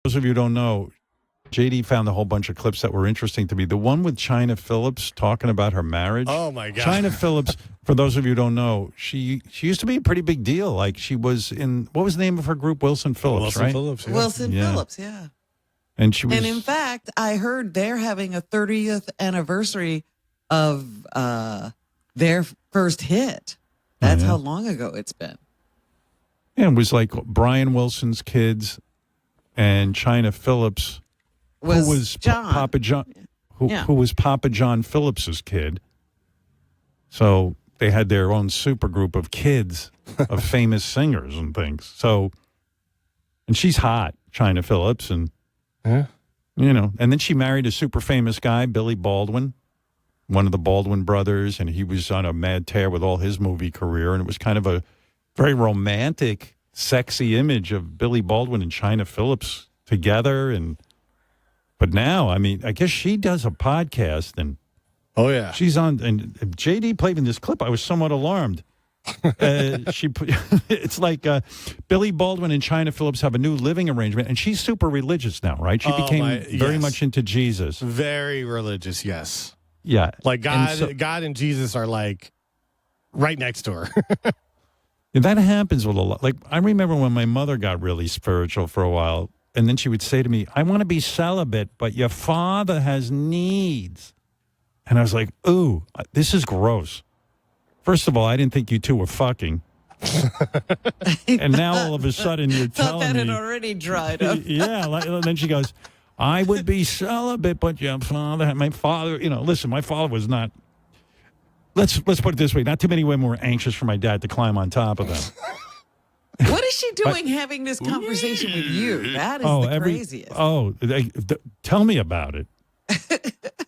those of you who don't know, JD found a whole bunch of clips that were interesting to me. The one with China Phillips talking about her marriage. Oh, my God. China Phillips, for those of you who don't know, she used to be a pretty big deal. Like she was in, what was the name of her group? Wilson Phillips, Wilson right? Phillips, yeah. Wilson Phillips, yeah. And she was. And in fact, I heard they're having a 30th anniversary of their first hit. That's how long ago it's been. Yeah, it was like Brian Wilson's kids and China Phillips, who was John. Papa John, who was Papa John Phillips's kid. So they had their own super group of kids of famous singers and things. So, and she's hot, China Phillips, and you know, and then she married a super famous guy, Billy Baldwin, one of the Baldwin brothers, and he was on a mad tear with all his movie career, and it was kind of a very romantic, sexy image of Billy Baldwin and China Phillips together. But now, I mean, I guess she does a podcast, and she's on. And JD played in this clip. I was somewhat alarmed. It's like Billy Baldwin and China Phillips have a new living arrangement, and she's super religious now, right? She became very much into Jesus. Very religious, yes. Yeah, like God and Jesus are like right next door. And that happens with a lot. Like, I remember when my mother got really spiritual for a while, and then she would say to me, I want to be celibate, but your father has needs. And I was like, ooh, this is gross. First of all, I didn't think you two were fucking. And now all of a sudden you're telling me. Thought that had already dried up. Yeah. And then she goes, I would be celibate, but your father, my father, you know, listen, my father was not. Let's put it this way. Not too many women were anxious for my dad to climb on top of them. What is she doing having this conversation with you? That is the craziest. Tell me about it.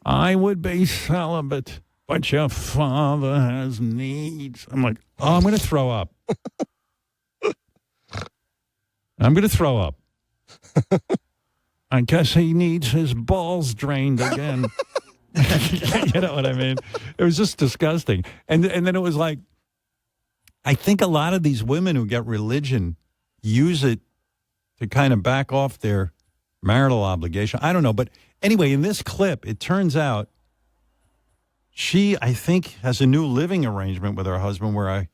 I would be celibate, but your father has needs. I'm like, I'm going to throw up. I'm going to throw up. I guess he needs his balls drained again. You know what I mean? It was just disgusting. And then it was like, I think a lot of these women who get religion use it to kind of back off their marital obligation. I don't know. But anyway, in this clip, it turns out she, I think, has a new living arrangement with her husband where I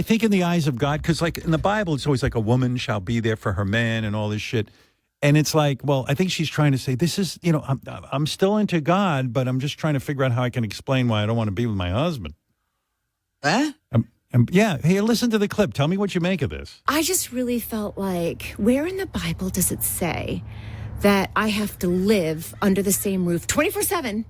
think in the eyes of God, because like in the Bible, it's always like a woman shall be there for her man and all this shit. And it's like, well, I think she's trying to say, this is, you know, I'm still into God, but I'm just trying to figure out how I can explain why I don't want to be with my husband. Huh? Yeah. Hey, listen to the clip. Tell me what you make of this. I just really felt like, where in the Bible does it say that I have to live under the same roof 24/7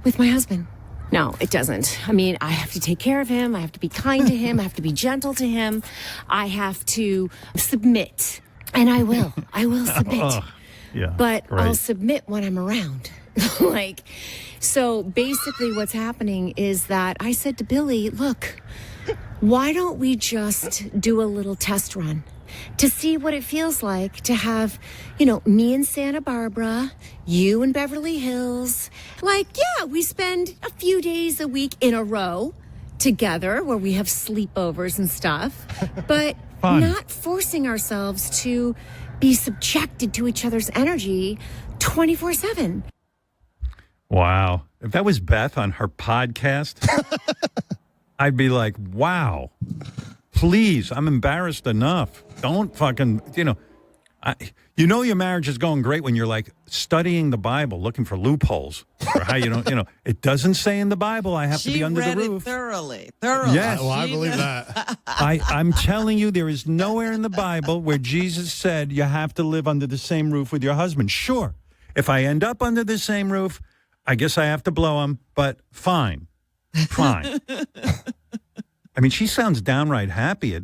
with my husband? No, it doesn't. I mean, I have to take care of him. I have to be kind to him. I have to be gentle to him. I have to submit. And I will submit. Yeah, but great. I'll submit when I'm around. So basically what's happening is that I said to Billy, look, why don't we just do a little test run to see what it feels like to have, you know, me in Santa Barbara, you in Beverly Hills. Like, yeah, we spend a few days a week in a row together where we have sleepovers and stuff, but not forcing ourselves to be subjected to each other's energy 24/7. Wow. If that was Beth on her podcast, I'd be like, wow, please, I'm embarrassed enough. Don't fucking, you know, your marriage is going great when you're like studying the Bible, looking for loopholes or how you don't, you know, it doesn't say in the Bible I have to be under the roof. She read it thoroughly. Yes. Well, I believe that. I'm telling you, there is nowhere in the Bible where Jesus said you have to live under the same roof with your husband. Sure, if I end up under the same roof, I guess I have to blow him, but fine. I mean, she sounds downright happy.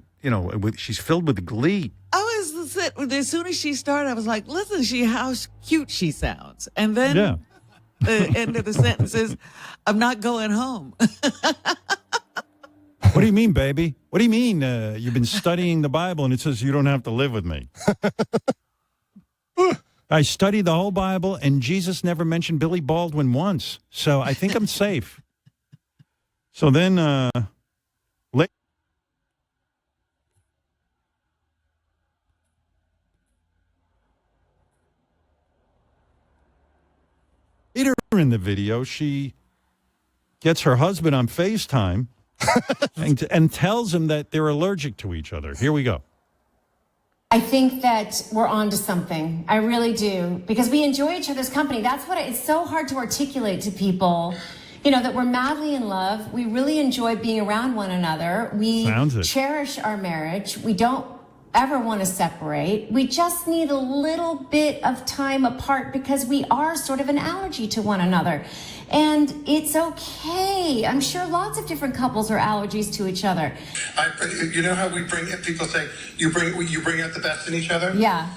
She's filled with glee. As soon as she started, I was like, listen, how cute she sounds. And then the end of the sentence is, I'm not going home. What do you mean, baby? What do you mean you've been studying the Bible and it says you don't have to live with me? I studied the whole Bible and Jesus never mentioned Billy Baldwin once. So I think I'm safe. So then... Later in the video, she gets her husband on FaceTime and tells him that they're allergic to each other. Here we go. I think that we're on to something. I really do. Because we enjoy each other's company. That's what it's so hard to articulate to people, that we're madly in love. We really enjoy being around one another. We cherish our marriage. We don't ever want to separate. We just need a little bit of time apart because we are sort of an allergy to one another. And it's okay. I'm sure lots of different couples are allergies to each other. You know how we bring it? People say you bring out the best in each other. Yeah.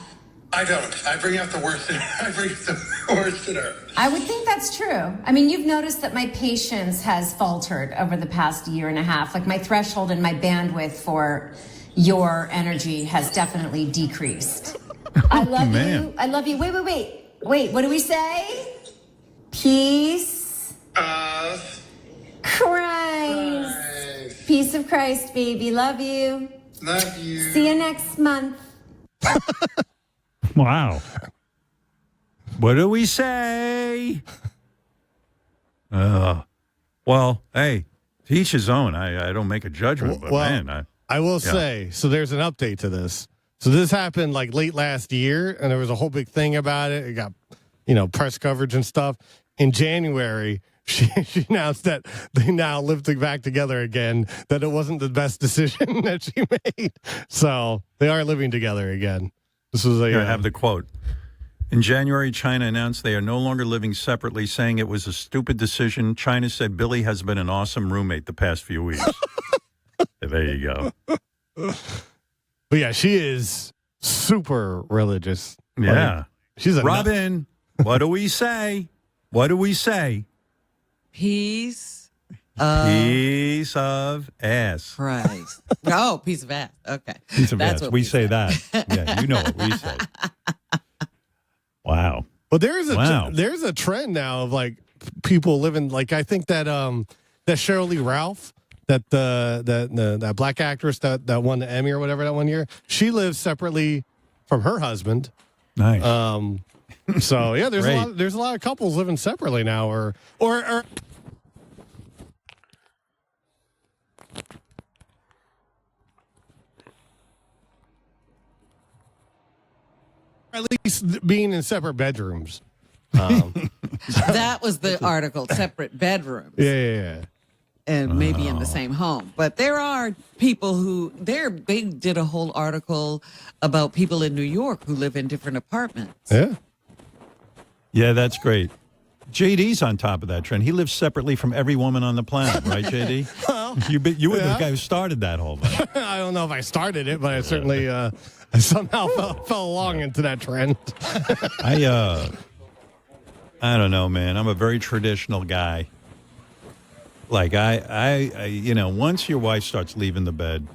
I don't. I bring out the worst. I bring out the worst in her. I would think that's true. I mean, you've noticed that my patience has faltered over the past year and a half. Like my threshold and my bandwidth for your energy has definitely decreased. I love you. I love you. Wait. What do we say? Peace. Christ. Peace of Christ, baby. Love you. Love you. See you next month. Wow. What do we say? Well, hey, to each his own. I don't make a judgment, but man, I will say, so there's an update to this. So this happened like late last year, and there was a whole big thing about it. It got, press coverage and stuff. In January, she announced that they now live back together again, that it wasn't the best decision that she made. So they are living together again. This was I have the quote. In January, China announced they are no longer living separately, saying it was a stupid decision. China said Billy has been an awesome roommate the past few weeks. There you go. But yeah, she is super religious. Yeah. She's a Robin, what do we say? What do we say? Piece of ass. Christ. Oh, piece of ass. Okay. Piece of That's ass. what We say that. Yeah, you know what we say. Wow. But there's a trend now of like people living like I think that that Sheryl Lee Ralph, that black actress that won the Emmy or whatever that one year, she lives separately from her husband. Nice. So yeah, there's a lot of couples living separately now, or at least being in separate bedrooms. That was the article, separate bedrooms. Yeah. And maybe in the same home. But there are people who, they did a whole article about people in New York who live in different apartments. Yeah. Yeah, that's great. JD's on top of that trend. He lives separately from every woman on the planet, right, JD? Well, you were the guy who started that whole thing. I don't know if I started it, but I certainly somehow fell along into that trend. I don't know, man. I'm a very traditional guy. Like once your wife starts leaving the bed,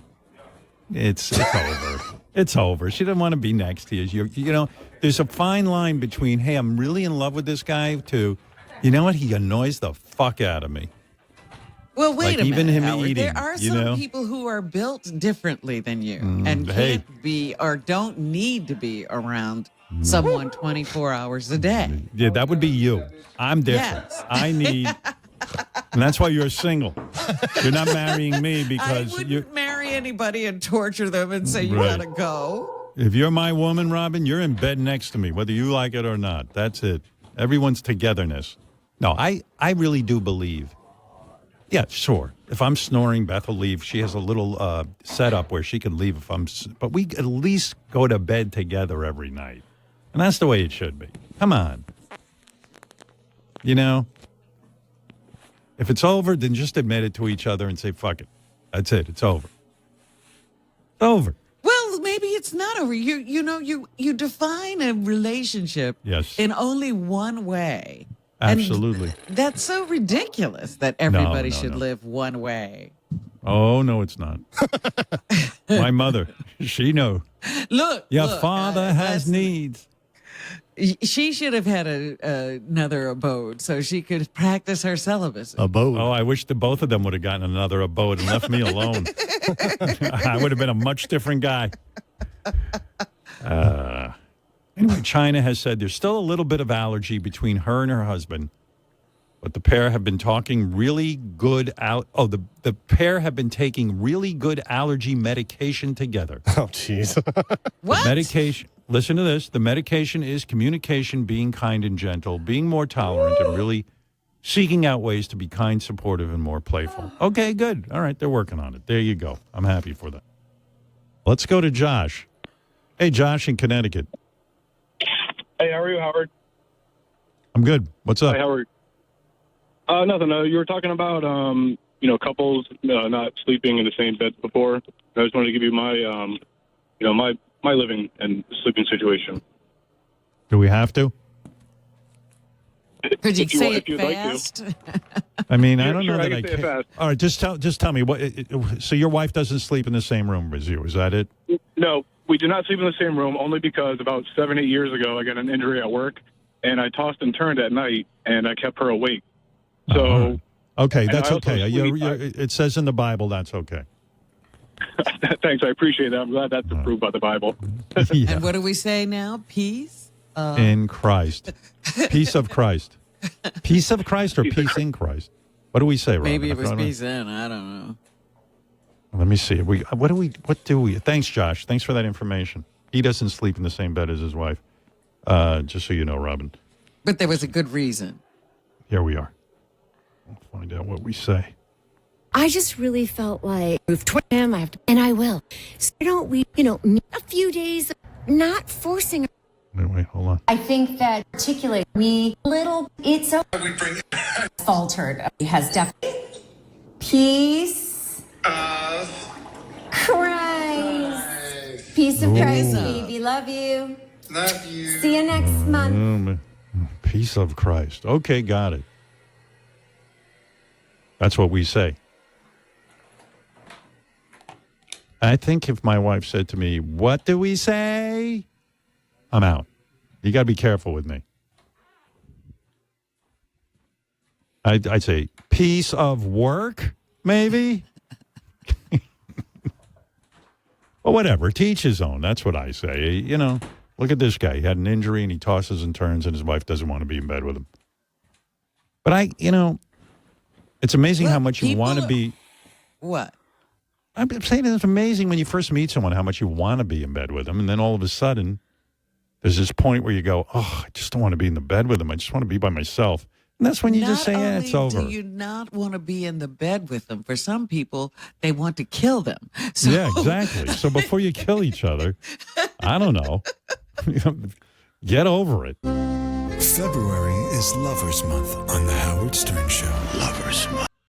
it's over. It's over. She doesn't want to be next to you. There's a fine line between, hey, I'm really in love with this guy, to, you know what? He annoys the fuck out of me. Well, wait a minute, even him Howard. eating, there are some people who are built differently than you and can't be or don't need to be around someone 24 hours a day. Yeah, that would be you. I'm different. Yes. I need... And that's why you're single. You're not marrying me because I wouldn't marry anybody and torture them and say, you gotta go. If you're my woman, Robin, you're in bed next to me, whether you like it or not. That's it. Everyone's togetherness. No, I really do believe. Yeah, sure. If I'm snoring, Beth will leave. She has a little setup where she can leave if I'm... But we at least go to bed together every night. And that's the way it should be. Come on. If it's over, then just admit it to each other and say, fuck it. That's it. It's over. It's over. Well, maybe it's not over. You define a relationship in only one way. Absolutely. And that's so ridiculous that everybody should live one way. Oh, no, it's not. My mother, she knows. Look, Your father has needs. She should have had another abode so she could practice her celibacy. Abode. Oh, I wish the both of them would have gotten another abode and left me alone. I would have been a much different guy. Anyway, China has said there's still a little bit of allergy between her and her husband, but the pair have been talking really good out. Oh, the pair have been taking really good allergy medication together. Oh, jeez. What? Medication. Listen to this. The medication is communication, being kind and gentle, being more tolerant, and really seeking out ways to be kind, supportive, and more playful. Okay, good. All right, they're working on it. There you go. I'm happy for that. Let's go to Josh. Hey, Josh in Connecticut. Hey, how are you, Howard? I'm good. What's up? Hi, Howard. Nothing. You were talking about, couples not sleeping in the same beds before. I just wanted to give you my, my living and sleeping situation. Do we have to? Could you If you say want- it if you'd like fast? I mean, I Sure, don't know sure, I that I can say it can. fast. All right, just tell me what. So your wife doesn't sleep in the same room as you? Is that it? No, we do not sleep in the same room only because about 7-8 years ago I got an injury at work, and I tossed and turned at night, and I kept her awake. So, Okay, And that's I also okay. sleep- It says in the Bible that's okay. thanks, I appreciate that. I'm glad that's approved by the Bible. Yeah. And what do we say now? Peace? In Christ, peace of Christ, peace of Christ, or peace in Christ. What do we say, Robin? Maybe it was I don't- peace in. I don't know. Let me see. What do we? Thanks, Josh. Thanks for that information. He doesn't sleep in the same bed as his wife. Just so you know, Robin. But there was a good reason. Here we are. We'll find out what we say. I just really felt like move toward him. And I will. So why don't we, meet a few days, not forcing. Wait, hold on. I think that articulate me a little, it's a We bring faltered. It has definitely peace, Christ, peace of Christ, baby. Love you. love you. See you next month. Peace of Christ. Okay, got it. That's what we say. I think if my wife said to me, "What do we say?" I'm out. You got to be careful with me. I'd say piece of work, maybe. Well, whatever. To each his own. That's what I say. Look at this guy. He had an injury and he tosses and turns, and his wife doesn't want to be in bed with him. But it's amazing how Well, much you want to people- be. What? I'm saying it's amazing when you first meet someone how much you want to be in bed with them, and then all of a sudden, there's this point where you go, "Oh, I just don't want to be in the bed with them. I just want to be by myself." And that's when you just say, "Yeah, it's over." Do you not want to be in the bed with them? For some people, they want to kill them. So, Yeah, exactly. So before you kill each other, I don't know, get over it. February is Lover's Month on The Howard Stern Show.